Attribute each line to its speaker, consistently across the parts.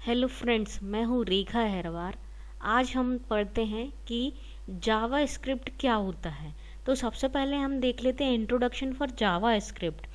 Speaker 1: Hello friends, मैं हूँ रेखा हैरवार। आज हम पढ़ते हैं कि जावा स्क्रिप्ट क्या होता है। तो सबसे पहले हम देख लेते हैं इंट्रोडक्शन फॉर जावा स्क्रिप्ट।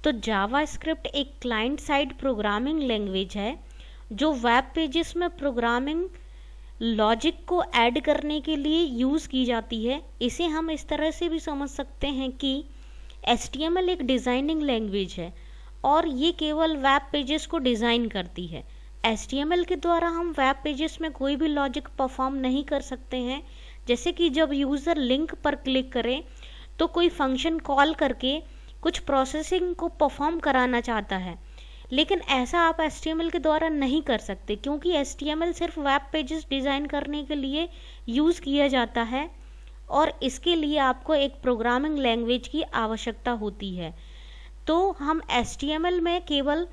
Speaker 1: तो जावा स्क्रिप्ट एक क्लाइंट साइड प्रोग्रामिंग लैंग्वेज है जो वेब पेजेस में प्रोग्रामिंग लॉजिक को ऐड करने के लिए यूज़ की जाती है। इसे हम इस तरह से भी समझ सकते हैं कि HTML एक डिज़ाइनिंग लैंग्वेज है और ये केवल वेब पेजेस को डिज़ाइन करती है। HTML के द्वारा हम वेब पेजेस में कोई भी लॉजिक परफॉर्म नहीं कर सकते हैं। जैसे कि जब यूज़र लिंक पर क्लिक करे तो कोई फंक्शन कॉल करके कुछ प्रोसेसिंग को परफॉर्म कराना चाहता है, लेकिन ऐसा आप HTML के द्वारा नहीं कर सकते क्योंकि HTML सिर्फ वेब पेजेस डिज़ाइन करने के लिए यूज़ किया जाता है और इसके लिए आपको एक प्रोग्रामिंग लैंग्वेज की आवश्यकता होती है। तो हम HTML में केवल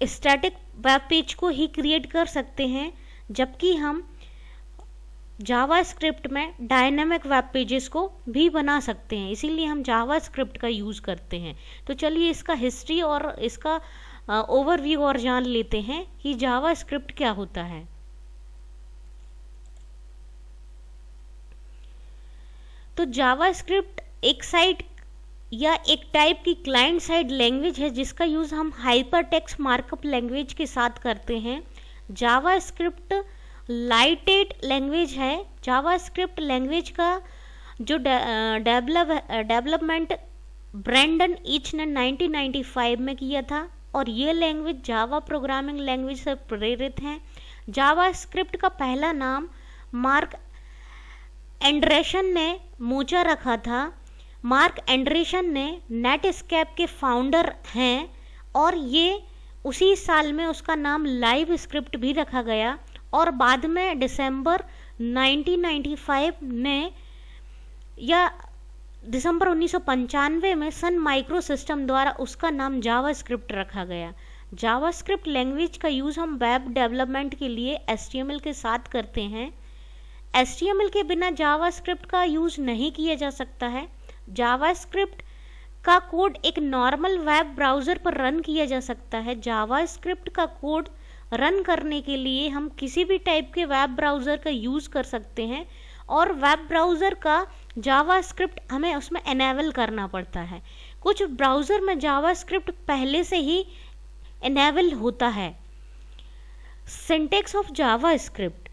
Speaker 1: स्टैटिक वेब पेज को ही क्रिएट कर सकते हैं, जबकि हम जावा स्क्रिप्ट में डायनामिक वेब पेजेस को भी बना सकते हैं, इसीलिए हम जावा स्क्रिप्ट का यूज़ करते हैं। तो चलिए इसका हिस्ट्री और इसका ओवरव्यू और जान लेते हैं कि जावा स्क्रिप्ट क्या होता है। तो जावा स्क्रिप्ट एक साइड या एक टाइप की क्लाइंट साइड लैंग्वेज है जिसका यूज़ हम हाइपर टेक्स्ट मार्कअप लैंग्वेज के साथ करते हैं। जावा स्क्रिप्ट लाइटेड लैंग्वेज है। जावा स्क्रिप्ट लैंग्वेज का जो डेवलपमेंट ब्रेंडन ईच ने 1995 में किया था और ये लैंग्वेज जावा प्रोग्रामिंग लैंग्वेज से प्रेरित है। जावा स्क्रिप्ट का पहला नाम मार्क एंडरसन ने मोचा रखा था। मार्क एंडरसन ने नेटस्केप के फाउंडर हैं और ये उसी साल में उसका नाम लाइव स्क्रिप्ट भी रखा गया और बाद में दिसंबर 1995 में या दिसंबर 1995 में सन माइक्रो सिस्टम द्वारा उसका नाम जावा स्क्रिप्ट रखा गया। जावा स्क्रिप्ट लैंग्वेज का यूज़ हम वेब डेवलपमेंट के लिए HTML के साथ करते हैं। HTML के बिना जावा स्क्रिप्ट का यूज़ नहीं किया जा सकता है। जावा स्क्रिप्ट का कोड एक नॉर्मल वेब ब्राउज़र पर रन किया जा सकता है। जावा स्क्रिप्ट का कोड रन करने के लिए हम किसी भी टाइप के वेब ब्राउज़र का यूज़ कर सकते हैं और वेब ब्राउज़र का जावा स्क्रिप्ट हमें उसमें एनेबल करना पड़ता है। कुछ ब्राउज़र में जावा स्क्रिप्ट पहले से ही एनेबल होता है। Syntax of Java script.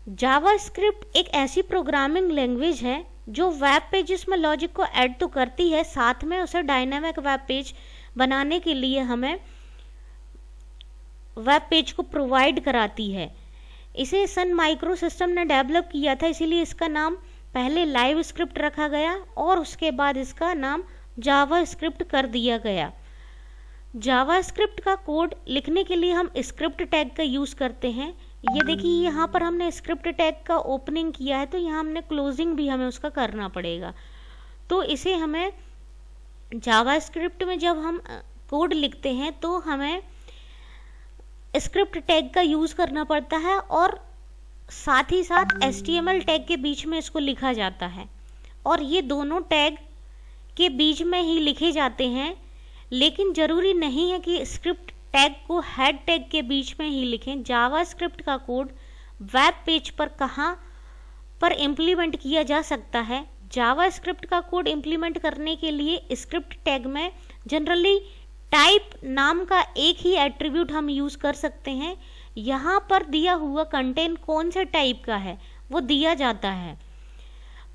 Speaker 1: Java script एक ऐसी प्रोग्रामिंग लैंग्वेज है जो वेब पेजेस में लॉजिक को ऐड तो करती है, साथ में उसे डायनामिक वेब पेज बनाने के लिए हमें वेब पेज को प्रोवाइड कराती है। इसे सन माइक्रो सिस्टम ने डेवलप किया था, इसीलिए इसका नाम पहले लाइव स्क्रिप्ट रखा गया और उसके बाद इसका नाम जावा स्क्रिप्ट कर दिया गया। जावा स्क्रिप्ट का कोड लिखने के लिए हम स्क्रिप्ट टैग का यूज़ करते हैं। ये देखिए यहाँ पर हमने स्क्रिप्ट टैग का ओपनिंग किया है, तो यहाँ हमने क्लोजिंग भी हमें उसका करना पड़ेगा। तो इसे हमें जावा स्क्रिप्ट में जब हम कोड लिखते हैं तो हमें स्क्रिप्ट टैग का यूज़ करना पड़ता है और साथ ही साथ HTML टैग के बीच में इसको लिखा जाता है और ये दोनों टैग के बीच में ही लिखे जाते हैं, लेकिन ज़रूरी नहीं है कि स्क्रिप्ट टैग को हेड टैग के बीच में ही लिखें। जावा स्क्रिप्ट का कोड वेब पेज पर कहाँ पर इम्प्लीमेंट किया जा सकता है। जावा स्क्रिप्ट का कोड इम्प्लीमेंट करने के लिए स्क्रिप्ट टैग में जनरली टाइप नाम का एक ही एट्रीब्यूट हम यूज़ कर सकते हैं। यहाँ पर दिया हुआ कंटेंट कौन से टाइप का है वो दिया जाता है।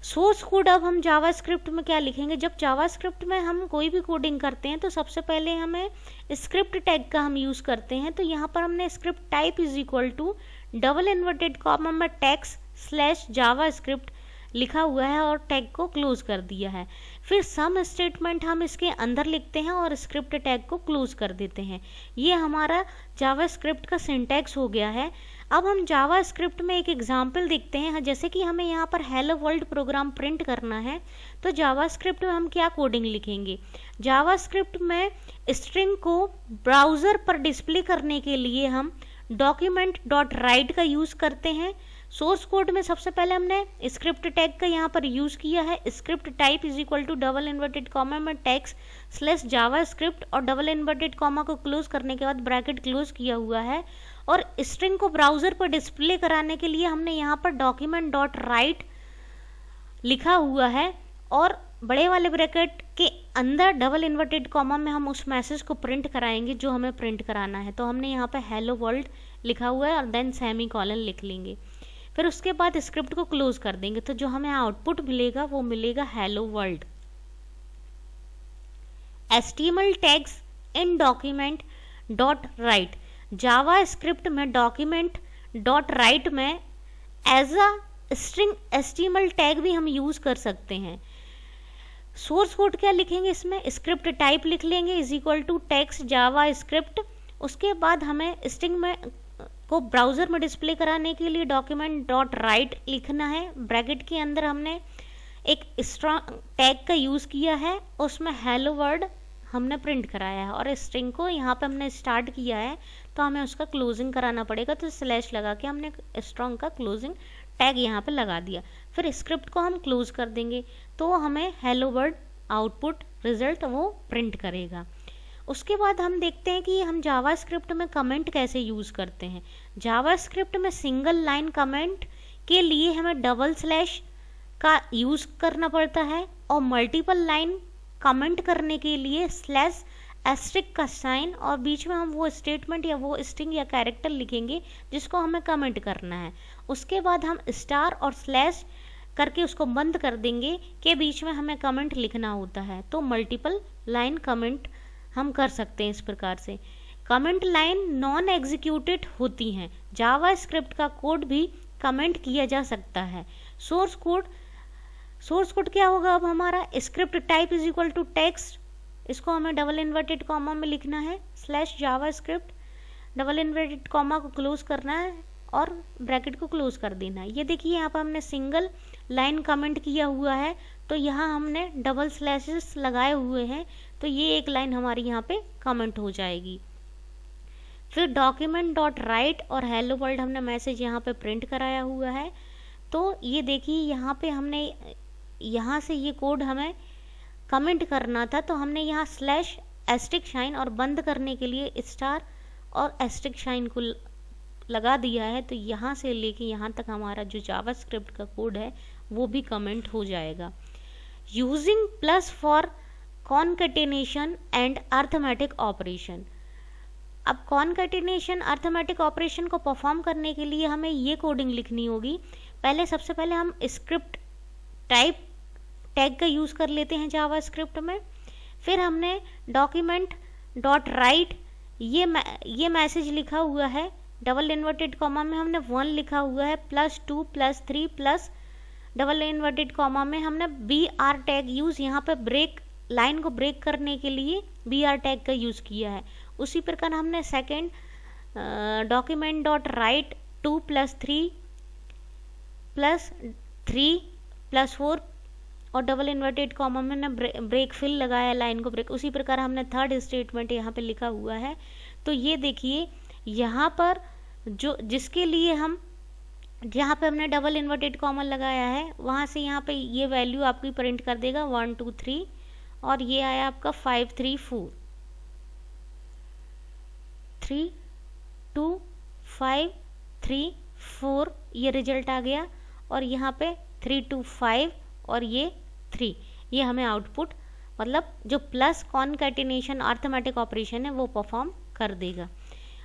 Speaker 1: सोर्स कोड अब हम जावा स्क्रिप्ट में क्या लिखेंगे। जब जावा स्क्रिप्ट में हम कोई भी कोडिंग करते हैं तो सबसे पहले हमें स्क्रिप्ट टैग का हम यूज़ करते हैं। तो यहाँ पर हमने script type is equal to double inverted comma में टैग्स स्लैश जावा स्क्रिप्ट लिखा हुआ है और टैग को क्लोज कर दिया है। फिर सम स्टेटमेंट हम इसके अंदर लिखते हैं और स्क्रिप्ट टैग को क्लोज कर देते हैं। ये हमारा जावा स्क्रिप्ट का सिंटैक्स हो गया है। अब हम जावा स्क्रिप्ट में एक एग्जाम्पल देखते हैं। जैसे कि हमें यहाँ पर हेलो वर्ल्ड प्रोग्राम प्रिंट करना है, तो जावा स्क्रिप्ट में हम क्या कोडिंग लिखेंगे। जावा स्क्रिप्ट में स्ट्रिंग को ब्राउज़र पर डिस्प्ले करने के लिए हम document.write का यूज़ करते हैं। सोर्स कोड में सबसे पहले हमने स्क्रिप्ट टैग का यहाँ पर यूज़ किया है। Script type is equal to double inverted comma में टैग्स स्लैश जावा स्क्रिप्ट और डबल इन्वर्टेड कॉमा को क्लोज करने के बाद ब्रैकेट क्लोज किया हुआ है। और स्ट्रिंग को ब्राउजर पर डिस्प्ले कराने के लिए हमने यहाँ पर डॉक्यूमेंट डॉट राइट लिखा हुआ है और बड़े वाले ब्रैकेट के अंदर डबल इन्वर्टेड कॉमा में हम उस मैसेज को प्रिंट कराएंगे जो हमें प्रिंट कराना है। तो हमने यहाँ पे हेलो वर्ल्ड लिखा हुआ है और देन सेमी कॉलन लिख लेंगे। फिर उसके बाद स्क्रिप्ट को क्लोज कर देंगे। तो जो हमें आउटपुट मिलेगा वो मिलेगा hello world. HTML tags in document dot write, JavaScript में डॉक्यूमेंट डॉट राइट में as a string HTML tag भी हम यूज कर सकते हैं। सोर्स कोड क्या लिखेंगे इसमें, स्क्रिप्ट टाइप लिख लेंगे is equal to text JavaScript. उसके बाद हमें स्ट्रिंग में को ब्राउजर में डिस्प्ले कराने के लिए डॉक्यूमेंट डॉट राइट लिखना है। ब्रैकेट के अंदर हमने एक स्ट्रॉन्ग टैग का यूज किया है, उसमें हेलो वर्ल्ड हमने प्रिंट कराया है और स्ट्रिंग को यहाँ पे हमने स्टार्ट किया है तो हमें उसका क्लोजिंग कराना पड़ेगा। तो स्लैश लगा के हमने स्ट्रॉन्ग का क्लोजिंग टैग यहाँ पे लगा दिया। फिर स्क्रिप्ट को हम क्लोज कर देंगे तो हमें हेलो वर्ल्ड आउटपुट रिजल्ट वो प्रिंट करेगा। उसके बाद हम देखते हैं कि हम जावा स्क्रिप्ट में कमेंट कैसे यूज़ करते हैं। जावा स्क्रिप्ट में सिंगल लाइन कमेंट के लिए हमें डबल स्लैश का यूज़ करना पड़ता है और मल्टीपल लाइन कमेंट करने के लिए स्लैश एस्ट्रिक का साइन और बीच में हम वो स्टेटमेंट या वो स्ट्रिंग या कैरेक्टर लिखेंगे जिसको हमें कमेंट करना है। उसके बाद हम स्टार और स्लैश करके उसको बंद कर देंगे के बीच में हमें कमेंट लिखना होता है। तो मल्टीपल लाइन कमेंट हम कर सकते हैं इस प्रकार से। कमेंट लाइन नॉन एग्जीक्यूटेड होती हैं। जावा स्क्रिप्ट का कोड भी कमेंट किया जा सकता है। सोर्स कोड क्या होगा अब हमारा, script type is equal to text, इसको हमें डबल इन्वर्टेड कॉमा में लिखना है slash JavaScript, double inverted comma को क्लोज करना है और ब्रैकेट को क्लोज कर देना है। ये देखिए यहाँ पर हमने सिंगल लाइन कमेंट किया हुआ है तो यहाँ हमने डबल स्लैशेस लगाए हुए हैं तो ये एक लाइन हमारी यहाँ पे कमेंट हो जाएगी। फिर डॉक्यूमेंट डॉट राइट और हेलो वर्ल्ड हमने मैसेज यहाँ पे प्रिंट कराया हुआ है। तो ये देखिए यहाँ पे हमने यहाँ से ये कोड हमें कमेंट करना था तो हमने यहाँ स्लैश एस्ट्रिक शाइन और बंद करने के लिए स्टार और एस्ट्रिक शाइन को लगा दिया है। तो यहाँ से लेके यहाँ तक हमारा जो जावा स्क्रिप्ट का कोड है वो भी कमेंट हो जाएगा। Using plus for concatenation and arithmetic operation. अब कॉन्केटेनेशन अर्थमेटिक ऑपरेशन को परफॉर्म करने के लिए हमें ये कोडिंग लिखनी होगी। सबसे पहले हम स्क्रिप्ट टाइप टैग का यूज़ कर लेते हैं जावा स्क्रिप्ट में। फिर हमने डॉक्यूमेंट डॉट राइट ये मैसेज लिखा हुआ है, डबल इन्वर्टेड कॉमा में हमने 1 लिखा हुआ है, +2 +3 प्लस डबल इन्वर्टेड कॉमा में हमने BR टैग यूज़ यहाँ पे ब्रेक लाइन को ब्रेक करने के लिए BR टैग का यूज़ किया है। उसी प्रकार हमने सेकेंड डॉक्यूमेंट डॉट राइट 2 +3 +3 +4 और डबल इन्वर्टेड कॉमा में हमने ब्रेक फिल लगाया लाइन को ब्रेक। उसी प्रकार हमने थर्ड स्टेटमेंट यहाँ पे लिखा हुआ है। तो ये देखिए यहाँ पर जो जिसके लिए हम जहाँ पे हमने डबल इन्वर्टेड कॉमा लगाया है वहाँ से यहाँ पे ये वैल्यू आपकी प्रिंट कर देगा 1 2 3 और ये आया आपका 5 3 4 3 2 5 3 4 ये रिजल्ट आ गया और यहाँ पे 3 2 5 और ये 3 ये हमें आउटपुट मतलब जो प्लस कॉन्कैटिनेशन अर्थमेटिक ऑपरेशन है वो परफॉर्म कर देगा।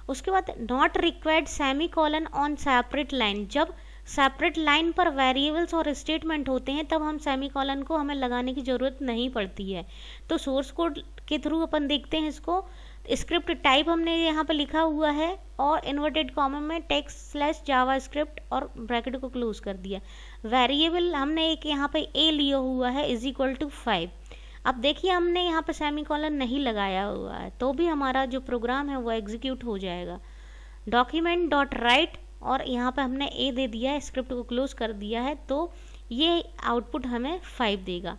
Speaker 1: उसके बाद not required semi colon on separate line. जब सेपरेट लाइन पर वेरिएबल्स और स्टेटमेंट होते हैं तब हम सेमी कॉलन को हमें लगाने की ज़रूरत नहीं पड़ती है। तो सोर्स कोड के थ्रू अपन देखते हैं इसको। स्क्रिप्ट टाइप हमने यहाँ पर लिखा हुआ है और इन्वर्टेड कॉमा में टेक्स्ट स्लैश जावा स्क्रिप्ट और ब्रैकेट को क्लोज कर दिया। वेरिएबल हमने एक यहाँ पे a लिया हुआ है = 5। अब देखिए हमने यहाँ पे सेमी कॉलन नहीं लगाया हुआ है तो भी हमारा जो प्रोग्राम है वो एग्जीक्यूट हो जाएगा। डॉक्यूमेंट डॉट राइट और यहाँ पे हमने a दे दिया है, स्क्रिप्ट को क्लोज कर दिया है तो ये आउटपुट हमें 5 देगा।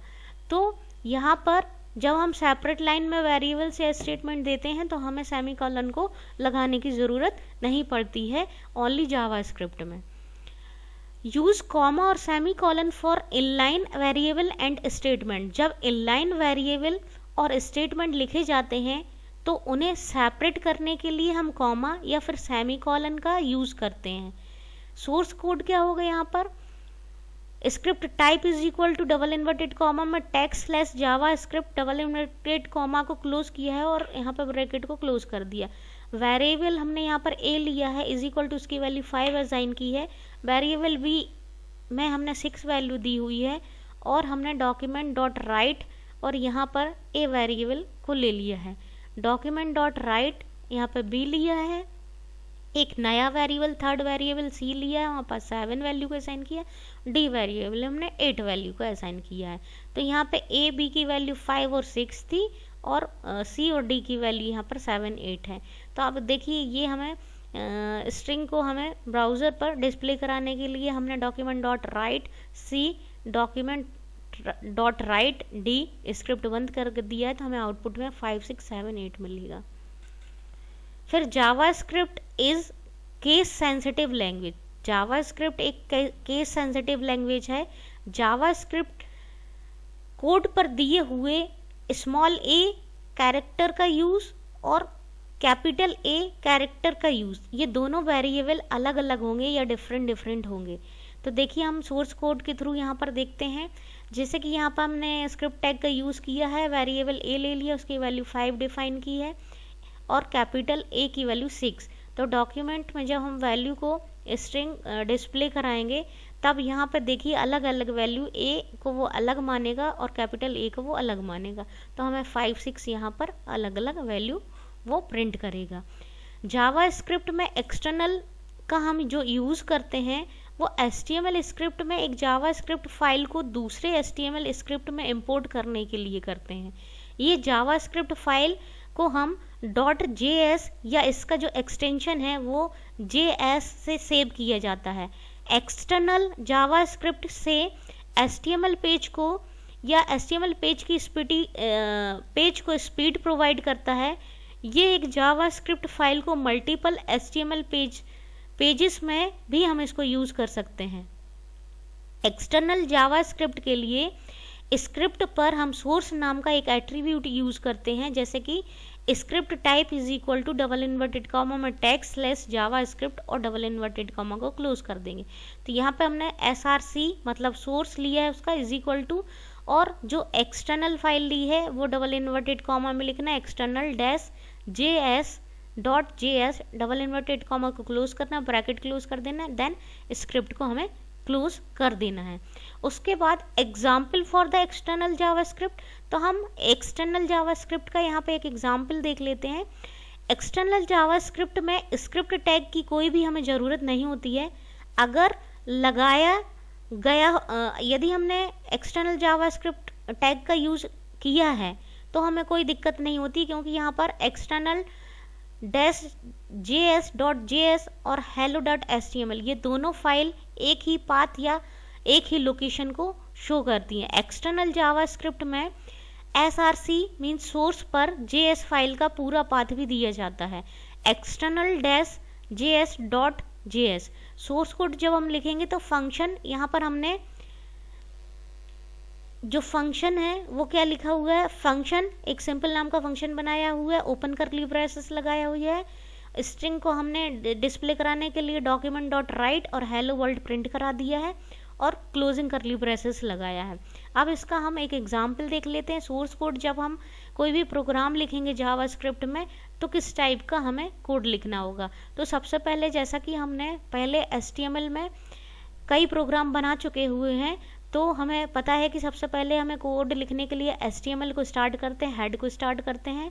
Speaker 1: तो यहाँ पर जब हम सेपरेट लाइन में वेरिएबल से स्टेटमेंट देते हैं तो हमें सेमी कॉलन को लगाने की ज़रूरत नहीं पड़ती है ओनली जावा स्क्रिप्ट में। यूज कॉमा और semi colon for inline variable and statement. जब इनलाइन वेरिएबल और स्टेटमेंट लिखे जाते हैं तो उन्हें सेपरेट करने के लिए हम कॉमा या फिर सेमी कॉलन का यूज करते हैं। सोर्स कोड क्या होगा यहाँ पर, script type is equal to double inverted comma में text slash JavaScript double inverted comma को क्लोज किया है और यहाँ पर ब्रैकेट को क्लोज कर दिया। वेरिएबल हमने यहाँ पर ए लिया है इज इक्वल टू उसकी वैल्यू 5 असाइन की है। वेरिएबल बी में हमने 6 वैल्यू दी हुई है और हमने डॉक्यूमेंट डॉट राइट और यहाँ पर ए वेरिएबल को ले लिया है। डॉक्यूमेंट डॉट राइट यहाँ पर बी लिया है, एक नया वेरिएबल थर्ड वेरिएबल सी लिया है, वहाँ पर 7 वैल्यू को असाइन किया। डी वेरिएबल हमने 8 वैल्यू को असाइन किया है। तो यहाँ पे ए बी की वैल्यू 5 और 6 थी और सी और डी की वैल्यू यहाँ पर 7 8 है। तो अब देखिए ये हमें स्ट्रिंग को हमें ब्राउज़र पर डिस्प्ले कराने के लिए हमने document dot write C document dot write D script बंद कर दिया है, तो हमें आउटपुट में 5 6 7 8 मिलेगा। फिर Java script is case sensitive language. Java script एक केस सेंसिटिव लैंग्वेज है। जावा स्क्रिप्ट कोड पर दिए हुए स्मॉल ए कैरेक्टर का यूज और कैपिटल ए कैरेक्टर का यूज, ये दोनों वेरिएबल अलग अलग होंगे या डिफरेंट होंगे। तो देखिए हम सोर्स कोड के थ्रू यहाँ पर देखते हैं। जैसे कि यहाँ पर हमने स्क्रिप्ट टैग का यूज़ किया है, वेरिएबल ए ले लिया, उसकी वैल्यू 5 डिफाइन की है और कैपिटल ए की वैल्यू 6। तो डॉक्यूमेंट में जब हम वैल्यू को स्ट्रिंग डिस्प्ले कराएंगे तब यहाँ पर देखिए अलग अलग वैल्यू, ए को वो अलग मानेगा और कैपिटल ए को वो अलग मानेगा। तो हमें 5 6 यहाँ पर अलग अलग वैल्यू वो प्रिंट करेगा। जावा स्क्रिप्ट में एक्सटर्नल का हम जो यूज़ करते हैं वो HTML स्क्रिप्ट में एक जावा स्क्रिप्ट फाइल को दूसरे HTML स्क्रिप्ट में इंपोर्ट करने के लिए करते हैं। ये जावा स्क्रिप्ट फाइल को हम .js या इसका जो एक्सटेंशन है वो JS से सेव किया जाता है। एक्सटर्नल जावा स्क्रिप्ट से HTML पेज को या HTML पेज को स्पीड प्रोवाइड करता है। ये एक जावा स्क्रिप्ट फाइल को मल्टीपल HTML पेजेस में भी हम इसको यूज़ कर सकते हैं। एक्सटर्नल जावा स्क्रिप्ट के लिए स्क्रिप्ट पर हम सोर्स नाम का एक एट्रीब्यूट यूज़ करते हैं, जैसे कि script type is equal to double inverted comma में टेक्स्ट स्लैश जावा स्क्रिप्ट और डबल इन्वर्टेड कॉमा को क्लोज कर देंगे। तो यहाँ पे हमने src मतलब सोर्स लिया है उसका इज इक्वल टू, और जो एक्सटर्नल फाइल ली है वो डबल इन्वर्टेड कॉमा में लिखना है external dash js double inverted comma को क्लोज करना, ब्रैकेट क्लोज कर देना, देन स्क्रिप्ट को हमें क्लोज कर देना है। उसके बाद example for the external JavaScript, तो हम एक्सटर्नल जावास्क्रिप्ट का यहाँ पे एक एग्जाम्पल देख लेते हैं। एक्सटर्नल जावास्क्रिप्ट में स्क्रिप्ट टैग की कोई भी हमें ज़रूरत नहीं होती है। अगर लगाया गया यदि हमने एक्सटर्नल जावास्क्रिप्ट टैग का यूज़ किया है तो हमें कोई दिक्कत नहीं होती, क्योंकि यहाँ पर एक्सटर्नल -js.js और hello.html ये दोनों फाइल एक ही पाथ या एक ही लोकेशन को शो करती हैं। एक्सटर्नल जावास्क्रिप्ट में src मीन्स सोर्स पर js फाइल का पूरा पाथ भी दिया जाता है। एक्सटर्नल -js.js सोर्स कोड जब हम लिखेंगे तो फंक्शन, यहाँ पर हमने जो फंक्शन है वो क्या लिखा हुआ है, फंक्शन एक सिंपल नाम का फंक्शन बनाया हुआ है, ओपन कर्ली ब्रेसेस लगाया हुआ है। स्ट्रिंग को हमने डिस्प्ले कराने के लिए डॉक्यूमेंट डॉट राइट और हेलो वर्ल्ड प्रिंट करा दिया है और क्लोजिंग कर्ली ब्रेसेस लगाया है। अब इसका हम एक एग्जाम्पल देख लेते हैं। सोर्स कोड जब हम कोई भी प्रोग्राम लिखेंगे जावास्क्रिप्ट में तो किस टाइप का हमें कोड लिखना होगा। तो सबसे पहले, जैसा कि हमने पहले HTML में कई प्रोग्राम बना चुके हुए हैं, तो हमें पता है कि सबसे पहले हमें कोड लिखने के लिए HTML को स्टार्ट करते हैं, हेड को स्टार्ट करते हैं।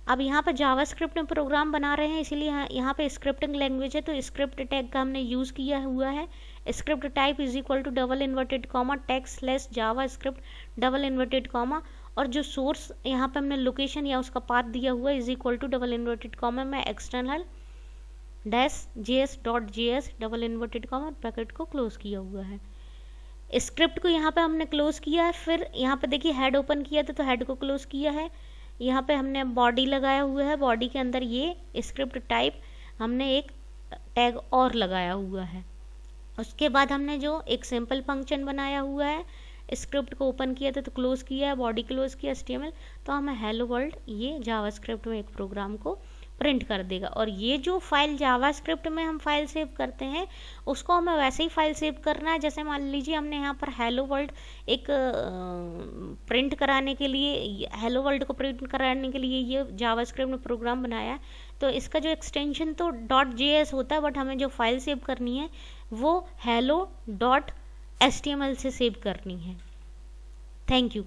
Speaker 1: अब यहाँ पर जावास्क्रिप्ट में प्रोग्राम बना रहे हैं, इसलिए यहाँ पे स्क्रिप्टिंग लैंग्वेज है, तो स्क्रिप्ट टैग का हमने यूज़ किया हुआ है। Script type is equal to double inverted comma text slash JavaScript double inverted comma, और जो सोर्स यहाँ पे हमने लोकेशन या उसका पाथ दिया हुआ है is equal to double inverted comma में external -js.js double inverted comma bracket को क्लोज किया हुआ है। स्क्रिप्ट को यहाँ पे हमने क्लोज किया है। फिर यहाँ पे देखिए हेड ओपन किया था तो हेड को क्लोज किया है। यहाँ पे हमने बॉडी लगाया हुआ है, बॉडी के अंदर ये स्क्रिप्ट टाइप हमने एक टैग और लगाया हुआ है। उसके बाद हमने जो एक सिंपल फंक्शन बनाया हुआ है, स्क्रिप्ट को ओपन किया था तो क्लोज किया, बॉडी क्लोज किया HTML, तो हमें हेलो वर्ल्ड ये जावास्क्रिप्ट में एक प्रोग्राम को प्रिंट कर देगा। और ये जो फाइल जावास्क्रिप्ट में हम फाइल सेव करते हैं उसको हमें वैसे ही फाइल सेव करना है, जैसे मान लीजिए हमने यहाँ पर हेलो वर्ल्ड एक प्रिंट कराने के लिए, हेलो वर्ल्ड को प्रिंट कराने के लिए ये जावास्क्रिप्ट में प्रोग्राम बनाया है, तो इसका जो एक्सटेंशन तो .js होता है, बट हमें जो फाइल सेव करनी है वो hello.html से सेव करनी है। Thank you.